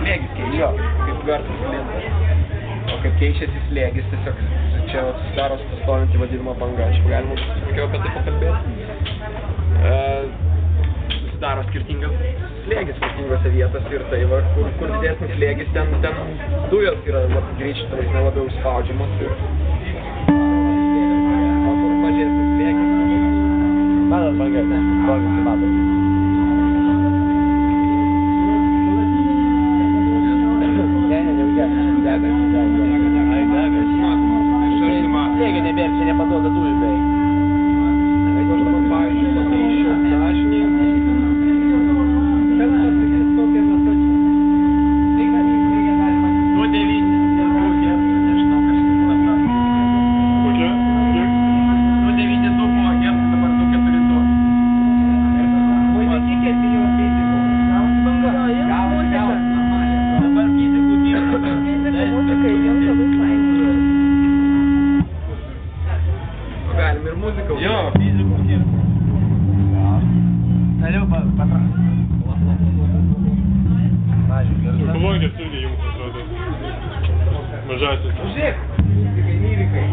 slėgis keičia, kaip garsas plinta. O kaip keičiasi slėgis, tiesiog čia susidaro stovinti vadinama banga. Čia galima sunkiau apie tai pakalbėti. Susidaro skirtingas slėgis skirtingose vietose ir tai va, kur didesnis slėgis, ten dujos yra greičiai labiau spaudžiamas ir o kur mažesnis slėgis. Matot banga, stovinti matot. Slėgio nebėra, čia nepaduoda dujų beveik. Jeigu aš dabar pavyzdžiui pakeičiu dažnį, ten pasakys tokia meta čia. Nuo 9, nežinau, kažkas tas. Kokia? Nuo 9 buvo hercų, dabar nuo 4 buvo. Netikėti jau fizikų. Dabar fizikų dirba. Muzika jums labai fainai. Galim ir muziką. Jo, fizikų dirba. Toliau patras. Psichologijos irgi jums atrodo. Mažasis. Žiūrėk, lyrikai.